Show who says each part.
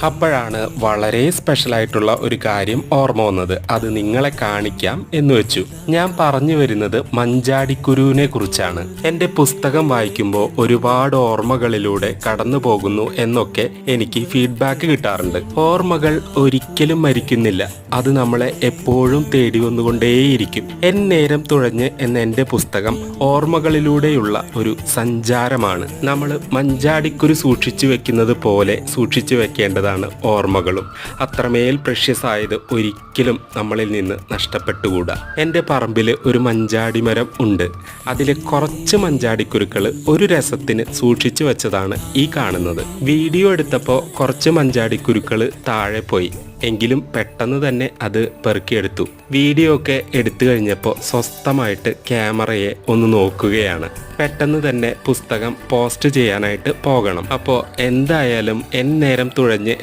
Speaker 1: അപ്പോഴാണ് വളരെ സ്പെഷ്യലായിട്ടുള്ള ഒരു കാര്യം ഓർമ്മ വന്നത്. അത് നിങ്ങളെ കാണിക്കാം എന്ന് വെച്ചു. ഞാൻ പറഞ്ഞു വരുന്നത് മഞ്ചാടിക്കുരുവിനെ കുറിച്ചാണ്. എൻ്റെ പുസ്തകം വായിക്കുമ്പോൾ ഒരുപാട് ഓർമ്മകളിലൂടെ കടന്നു പോകുന്നു എന്നൊക്കെ എനിക്ക് ഫീഡ്ബാക്ക് കിട്ടാറുണ്ട്. ഓർമ്മകൾ ഒരിക്കലും മരിക്കുന്നില്ല, അത് നമ്മളെ എപ്പോഴും തേടി വന്നുകൊണ്ടേയിരിക്കും. എന്നേരം തുഴഞ്ഞ് എന്ന എൻ്റെ പുസ്തകം ഓർമ്മകളിലൂടെയുള്ള ഒരു സഞ്ചാരമാണ്. നമ്മൾ മഞ്ചാടിക്കുരു സൂക്ഷിച്ചു വെക്കുന്നത് പോലെ സൂക്ഷിച്ചു വെക്കേണ്ടതാണ് ഓർമ്മകളും. അത്രമേൽ പ്രഷ്യസ് ആയത് ഒരിക്കലും നമ്മളിൽ നിന്ന് നഷ്ടപ്പെട്ടുകൂടാ. എൻ്റെ പറമ്പിൽ ഒരു മഞ്ചാടി മരം ഉണ്ട്. അതിൽ കുറച്ച് മഞ്ചാടിക്കുരുക്കൾ ഒരു രസത്തിന് സൂക്ഷിച്ചു വെച്ചതാണ് ഈ കാണുന്നത്. വീഡിയോ എടുത്തപ്പോൾ കുറച്ച് മഞ്ചാടിക്കുരുക്കൾ താഴെ പോയി, എങ്കിലും പെട്ടെന്ന് തന്നെ അത് പെറുക്കിയെടുത്തു. വീഡിയോ ഒക്കെ എടുത്തു കഴിഞ്ഞപ്പോൾ സ്വസ്ഥമായിട്ട് ക്യാമറയെ ഒന്ന് നോക്കുകയാണ്. പെട്ടെന്ന് തന്നെ പുസ്തകം പോസ്റ്റ് ചെയ്യാനായിട്ട് പോകണം. അപ്പോൾ എന്തായാലും എന്നേരം തുഴഞ്ഞ്